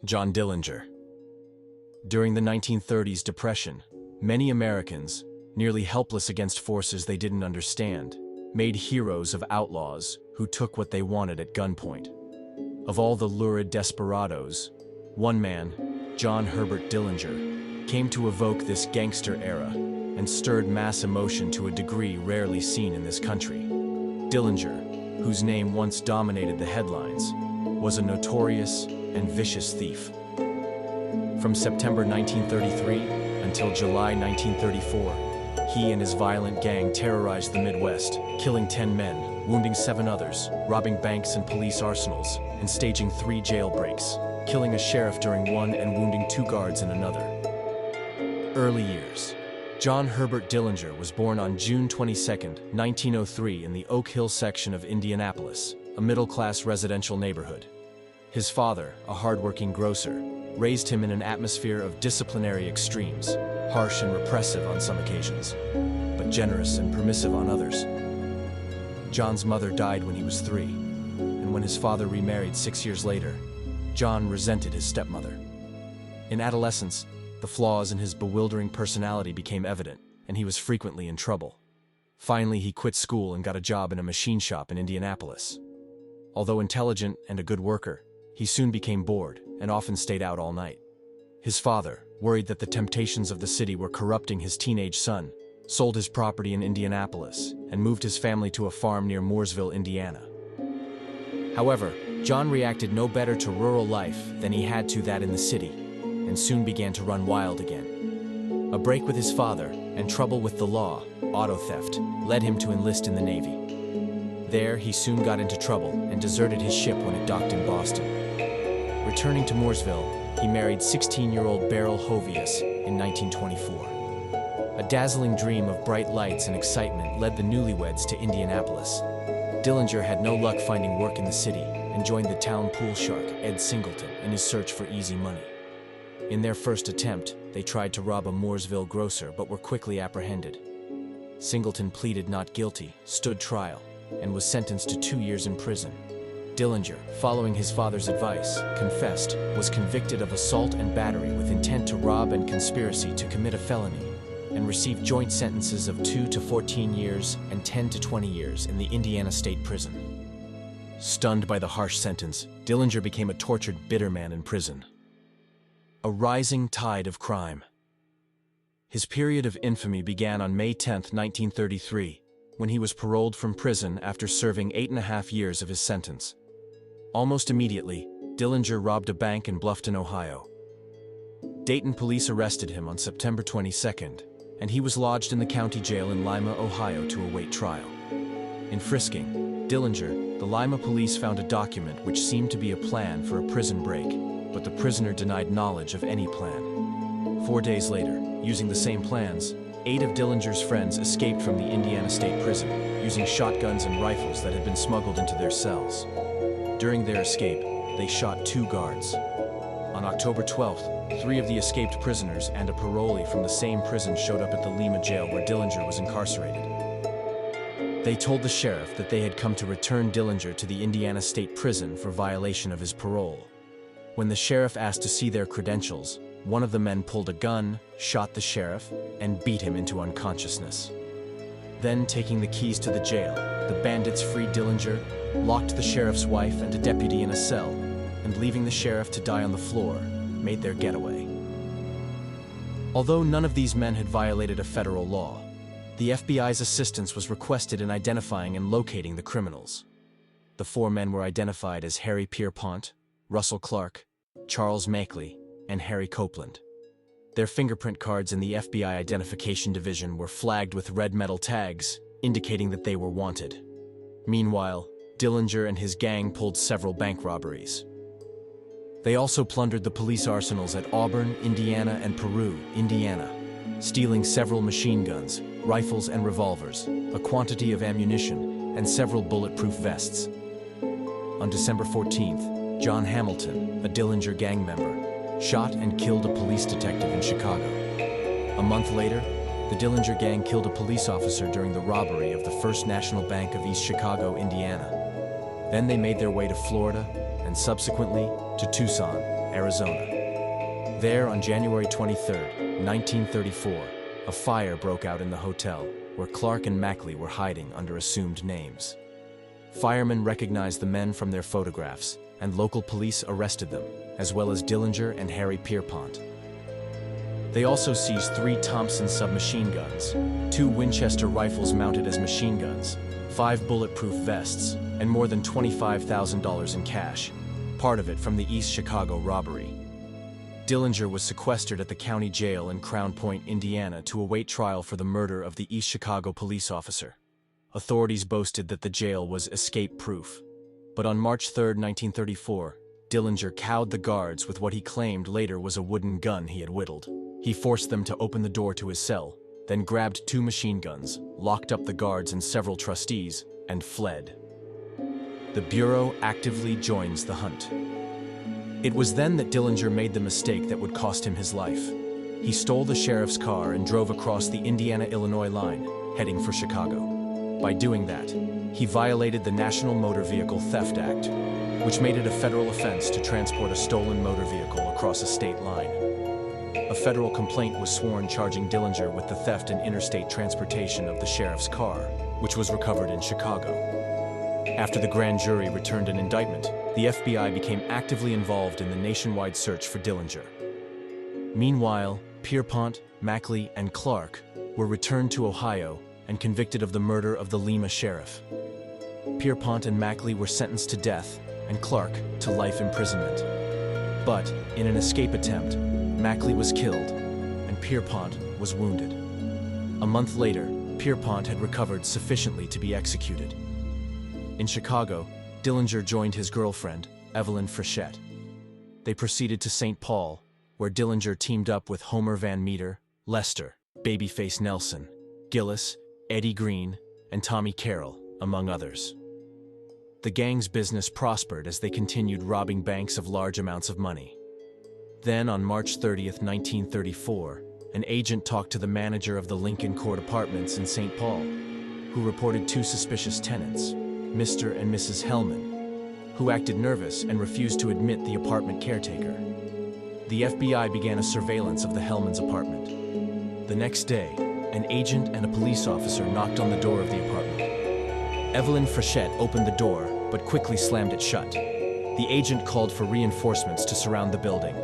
John Dillinger. During the 1930s Depression, many Americans, nearly helpless against forces they didn't understand, made heroes of outlaws who took what they wanted at gunpoint. Of all the lurid desperados, one man, John Herbert Dillinger, came to evoke this gangster era and stirred mass emotion to a degree rarely seen in this country. Dillinger, whose name once dominated the headlines, was a notorious and vicious thief. From September 1933 until July 1934, he and his violent gang terrorized the Midwest, killing 10 men, wounding 7 others, robbing banks and police arsenals, and staging 3 jailbreaks, killing a sheriff during one and wounding 2 guards in another. Early years. John Herbert Dillinger was born on June 22, 1903 in the Oak Hill section of Indianapolis, a middle-class residential neighborhood. His father, a hard-working grocer, raised him in an atmosphere of disciplinary extremes, harsh and repressive on some occasions, but generous and permissive on others. John's mother died when he was 3, and when his father remarried 6 years later, John resented his stepmother. In adolescence, the flaws in his bewildering personality became evident, and he was frequently in trouble. Finally, he quit school and got a job in a machine shop in Indianapolis. Although intelligent and a good worker, he soon became bored and often stayed out all night. His father, worried that the temptations of the city were corrupting his teenage son, sold his property in Indianapolis and moved his family to a farm near Mooresville, Indiana. However, John reacted no better to rural life than he had to that in the city, and soon began to run wild again. A break with his father and trouble with the law, auto theft, led him to enlist in the Navy. There, he soon got into trouble and deserted his ship when it docked in Boston. Returning to Mooresville, he married 16-year-old Beryl Hovius in 1924. A dazzling dream of bright lights and excitement led the newlyweds to Indianapolis. Dillinger had no luck finding work in the city and joined the town pool shark, Ed Singleton, in his search for easy money. In their first attempt, they tried to rob a Mooresville grocer but were quickly apprehended. Singleton pleaded not guilty, stood trial, and was sentenced to 2 years in prison. Dillinger, following his father's advice, confessed, was convicted of assault and battery with intent to rob and conspiracy to commit a felony, and received joint sentences of 2 to 14 years and 10 to 20 years in the Indiana State Prison. Stunned by the harsh sentence, Dillinger became a tortured, bitter man in prison. A rising tide of crime. His period of infamy began on May 10, 1933, when he was paroled from prison after serving 8.5 years of his sentence. Almost immediately, Dillinger robbed a bank in Bluffton, Ohio. Dayton police arrested him on September 22nd, and he was lodged in the county jail in Lima, Ohio to await trial. In frisking Dillinger, the Lima police found a document which seemed to be a plan for a prison break, but the prisoner denied knowledge of any plan. 4 days later, using the same plans, 8 of Dillinger's friends escaped from the Indiana State Prison, using shotguns and rifles that had been smuggled into their cells. During their escape, they shot 2 guards. On October 12th, 3 of the escaped prisoners and a parolee from the same prison showed up at the Lima jail where Dillinger was incarcerated. They told the sheriff that they had come to return Dillinger to the Indiana State Prison for violation of his parole. When the sheriff asked to see their credentials, one of the men pulled a gun, shot the sheriff, and beat him into unconsciousness. Then, taking the keys to the jail, the bandits freed Dillinger, locked the sheriff's wife and a deputy in a cell, and leaving the sheriff to die on the floor, made their getaway. Although none of these men had violated a federal law, the FBI's assistance was requested in identifying and locating the criminals. The 4 men were identified as Harry Pierpont, Russell Clark, Charles Makeley, and Harry Copeland. Their fingerprint cards in the FBI Identification Division were flagged with red metal tags, indicating that they were wanted. Meanwhile, Dillinger and his gang pulled several bank robberies. They also plundered the police arsenals at Auburn, Indiana, and Peru, Indiana, stealing several machine guns, rifles and revolvers, a quantity of ammunition, and several bulletproof vests. On December 14th, John Hamilton, a Dillinger gang member, shot and killed a police detective in Chicago. A month later, the Dillinger gang killed a police officer during the robbery of the First National Bank of East Chicago, Indiana. Then they made their way to Florida and subsequently to Tucson, Arizona. There, on January 23, 1934, a fire broke out in the hotel where Clark and Mackley were hiding under assumed names. Firemen recognized the men from their photographs, and local police arrested them, as well as Dillinger and Harry Pierpont. They also seized 3 Thompson submachine guns, 2 Winchester rifles mounted as machine guns, 5 bulletproof vests, and more than $25,000 in cash, part of it from the East Chicago robbery. Dillinger was sequestered at the county jail in Crown Point, Indiana, to await trial for the murder of the East Chicago police officer. Authorities boasted that the jail was escape-proof. But on March 3, 1934, Dillinger cowed the guards with what he claimed later was a wooden gun he had whittled. He forced them to open the door to his cell, then grabbed 2 machine guns, locked up the guards and several trustees, and fled. The Bureau actively joins the hunt. It was then that Dillinger made the mistake that would cost him his life. He stole the sheriff's car and drove across the Indiana-Illinois line, heading for Chicago. By doing that, he violated the National Motor Vehicle Theft Act, which made it a federal offense to transport a stolen motor vehicle across a state line. A federal complaint was sworn charging Dillinger with the theft and interstate transportation of the sheriff's car, which was recovered in Chicago. After the grand jury returned an indictment, the FBI became actively involved in the nationwide search for Dillinger. Meanwhile, Pierpont, Mackley, and Clark were returned to Ohio and convicted of the murder of the Lima sheriff. Pierpont and Mackley were sentenced to death, and Clark to life imprisonment. But, in an escape attempt, Mackley was killed, and Pierpont was wounded. A month later, Pierpont had recovered sufficiently to be executed. In Chicago, Dillinger joined his girlfriend, Evelyn Frechette. They proceeded to St. Paul, where Dillinger teamed up with Homer Van Meter, Lester, Babyface Nelson, Gillis, Eddie Green, and Tommy Carroll, among others. The gang's business prospered as they continued robbing banks of large amounts of money. Then, on March 30, 1934, an agent talked to the manager of the Lincoln Court Apartments in St. Paul, who reported 2 suspicious tenants, Mr. and Mrs. Hellman, who acted nervous and refused to admit the apartment caretaker. The FBI began a surveillance of the Hellman's apartment. The next day, an agent and a police officer knocked on the door of the apartment. Evelyn Frechette opened the door, but quickly slammed it shut. The agent called for reinforcements to surround the building.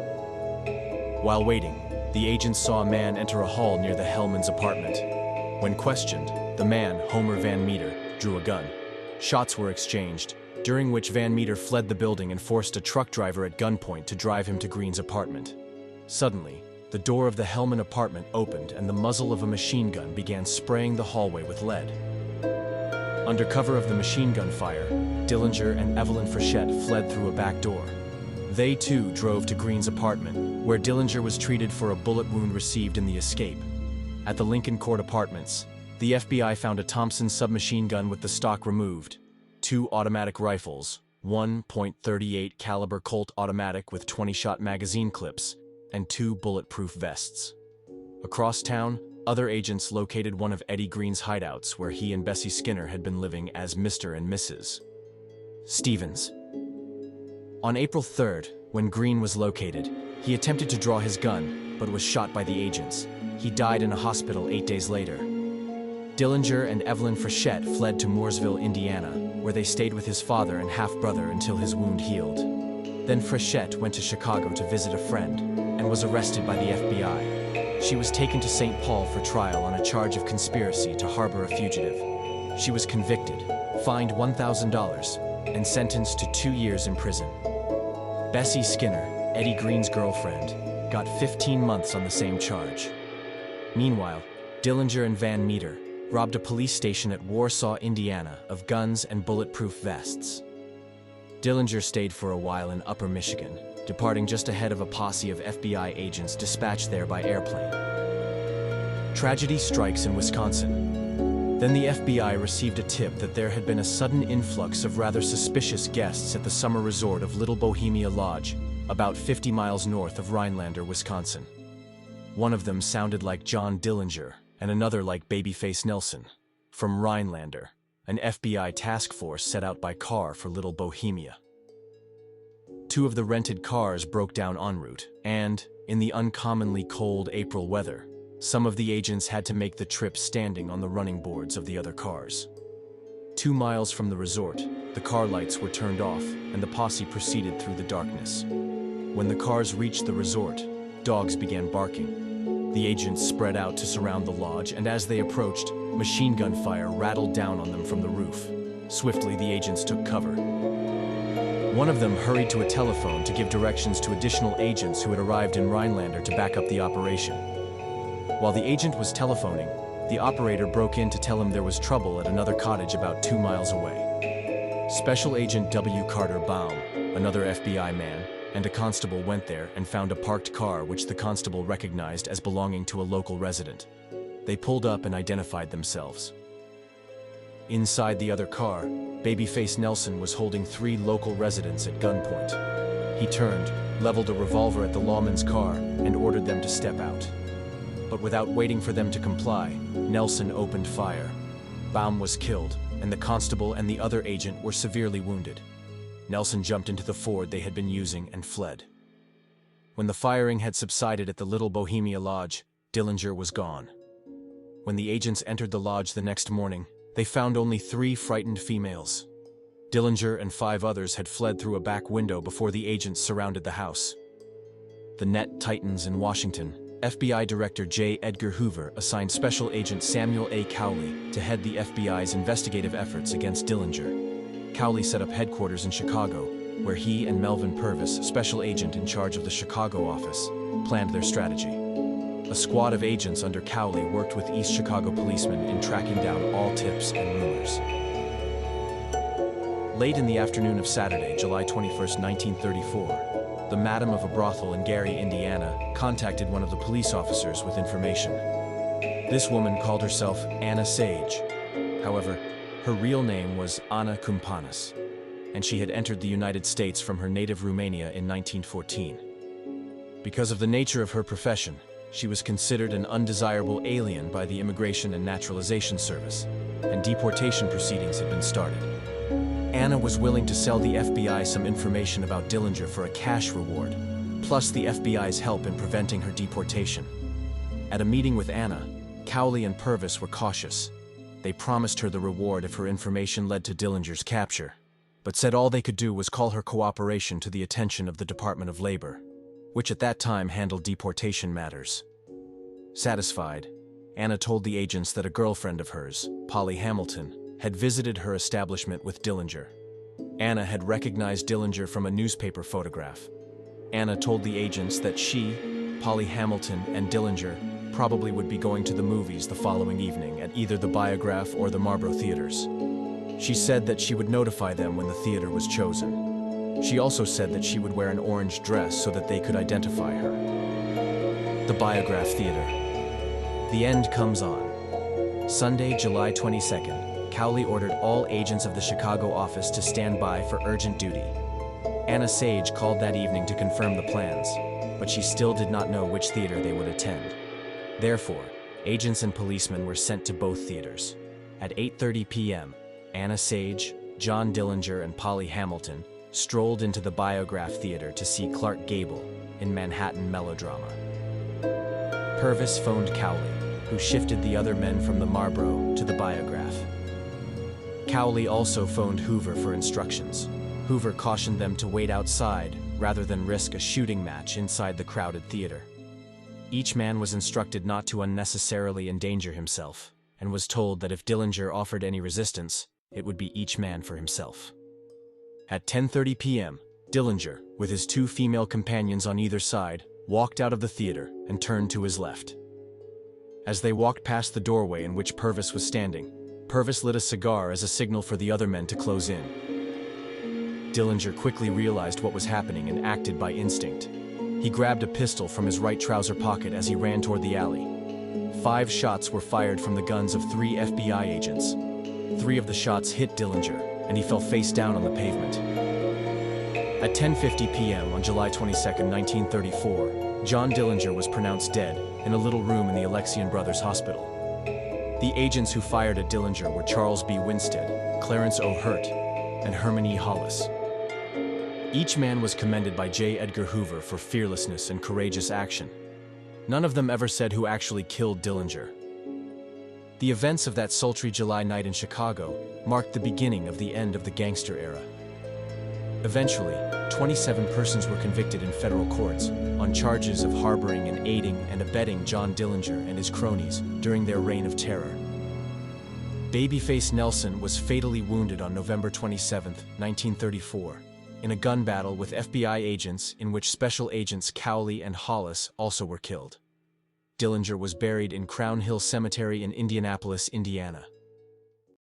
While waiting, the agent saw a man enter a hall near the Hellman's apartment. When questioned, the man, Homer Van Meter, drew a gun. Shots were exchanged, during which Van Meter fled the building and forced a truck driver at gunpoint to drive him to Green's apartment. Suddenly, the door of the Hellman apartment opened and the muzzle of a machine gun began spraying the hallway with lead. Under cover of the machine gun fire, Dillinger and Evelyn Frechette fled through a back door. They too drove to Green's apartment, where Dillinger was treated for a bullet wound received in the escape. At the Lincoln Court Apartments, the FBI found a Thompson submachine gun with the stock removed, 2 automatic rifles, 1.38 caliber Colt automatic with 20-shot magazine clips, and 2 bulletproof vests. Across town, other agents located one of Eddie Green's hideouts where he and Bessie Skinner had been living as Mr. and Mrs. Stevens. On April 3rd, when Green was located, he attempted to draw his gun, but was shot by the agents. He died in a hospital 8 days later. Dillinger and Evelyn Frechette fled to Mooresville, Indiana, where they stayed with his father and half-brother until his wound healed. Then Frechette went to Chicago to visit a friend, and was arrested by the FBI. She was taken to St. Paul for trial on a charge of conspiracy to harbor a fugitive. She was convicted, fined $1,000, and sentenced to 2 years in prison. Bessie Skinner, Eddie Green's girlfriend, got 15 months on the same charge. Meanwhile, Dillinger and Van Meter robbed a police station at Warsaw, Indiana, of guns and bulletproof vests. Dillinger stayed for a while in Upper Michigan, departing just ahead of a posse of FBI agents dispatched there by airplane. Tragedy strikes in Wisconsin. Then the FBI received a tip that there had been a sudden influx of rather suspicious guests at the summer resort of Little Bohemia Lodge, about 50 miles north of Rhinelander, Wisconsin. One of them sounded like John Dillinger, and another like Babyface Nelson. From Rhinelander, an FBI task force set out by car for Little Bohemia. Two of the rented cars broke down en route, and, in the uncommonly cold April weather, some of the agents had to make the trip standing on the running boards of the other cars. 2 miles from the resort, the car lights were turned off, and the posse proceeded through the darkness. When the cars reached the resort, dogs began barking. The agents spread out to surround the lodge, and as they approached, machine gun fire rattled down on them from the roof. Swiftly, the agents took cover. One of them hurried to a telephone to give directions to additional agents who had arrived in Rhinelander to back up the operation. While the agent was telephoning, the operator broke in to tell him there was trouble at another cottage about 2 miles away. Special Agent W. Carter Baum, another FBI man, and a constable went there and found a parked car which the constable recognized as belonging to a local resident. They pulled up and identified themselves. Inside the other car, Babyface Nelson was holding 3 local residents at gunpoint. He turned, leveled a revolver at the lawman's car, and ordered them to step out. But without waiting for them to comply, Nelson opened fire. Baum was killed, and the constable and the other agent were severely wounded. Nelson jumped into the Ford they had been using and fled. When the firing had subsided at the Little Bohemia Lodge, Dillinger was gone. When the agents entered the lodge the next morning, they found only 3 frightened females. Dillinger and 5 others had fled through a back window before the agents surrounded the house. The net Titans in Washington, FBI Director J. Edgar Hoover assigned Special Agent Samuel A. Cowley to head the FBI's investigative efforts against Dillinger. Cowley set up headquarters in Chicago, where he and Melvin Purvis, Special Agent in charge of the Chicago office, planned their strategy. A squad of agents under Cowley worked with East Chicago policemen in tracking down all tips and rumors. Late in the afternoon of Saturday, July 21, 1934, the madam of a brothel in Gary, Indiana, contacted one of the police officers with information. This woman called herself Anna Sage. However, her real name was Anna Kumpanis, and she had entered the United States from her native Romania in 1914. Because of the nature of her profession, she was considered an undesirable alien by the Immigration and Naturalization Service, and deportation proceedings had been started. Anna was willing to sell the FBI some information about Dillinger for a cash reward, plus the FBI's help in preventing her deportation. At a meeting with Anna, Cowley and Purvis were cautious. They promised her the reward if her information led to Dillinger's capture, but said all they could do was call her cooperation to the attention of the Department of Labor, which at that time handled deportation matters. Satisfied, Anna told the agents that a girlfriend of hers, Polly Hamilton, had visited her establishment with Dillinger. Anna had recognized Dillinger from a newspaper photograph. Anna told the agents that she, Polly Hamilton, and Dillinger probably would be going to the movies the following evening at either the Biograph or the Marlboro theaters. She said that she would notify them when the theater was chosen. She also said that she would wear an orange dress so that they could identify her. The Biograph Theater. The end comes on. Sunday, July 22nd. Cowley ordered all agents of the Chicago office to stand by for urgent duty. Anna Sage called that evening to confirm the plans, but she still did not know which theater they would attend. Therefore, agents and policemen were sent to both theaters. At 8:30 p.m., Anna Sage, John Dillinger, and Polly Hamilton strolled into the Biograph Theater to see Clark Gable in Manhattan Melodrama. Purvis phoned Cowley, who shifted the other men from the Marlboro to the Biograph. Cowley also phoned Hoover for instructions. Hoover cautioned them to wait outside rather than risk a shooting match inside the crowded theater. Each man was instructed not to unnecessarily endanger himself, and was told that if Dillinger offered any resistance, it would be each man for himself. At 10:30 p.m., Dillinger, with his 2 female companions on either side, walked out of the theater and turned to his left. As they walked past the doorway in which Purvis was standing, Purvis lit a cigar as a signal for the other men to close in. Dillinger quickly realized what was happening and acted by instinct. He grabbed a pistol from his right trouser pocket as he ran toward the alley. 5 shots were fired from the guns of 3 FBI agents. 3 of the shots hit Dillinger, and he fell face down on the pavement. At 10:50 p.m. on July 22, 1934, John Dillinger was pronounced dead in a little room in the Alexian Brothers Hospital. The agents who fired at Dillinger were Charles B. Winstead, Clarence O. Hurt, and Herman E. Hollis. Each man was commended by J. Edgar Hoover for fearlessness and courageous action. None of them ever said who actually killed Dillinger. The events of that sultry July night in Chicago marked the beginning of the end of the gangster era. Eventually, 27 persons were convicted in federal courts on charges of harboring and aiding and abetting John Dillinger and his cronies during their reign of terror. Babyface Nelson was fatally wounded on November 27, 1934, in a gun battle with FBI agents in which Special Agents Cowley and Hollis also were killed. Dillinger was buried in Crown Hill Cemetery in Indianapolis, Indiana.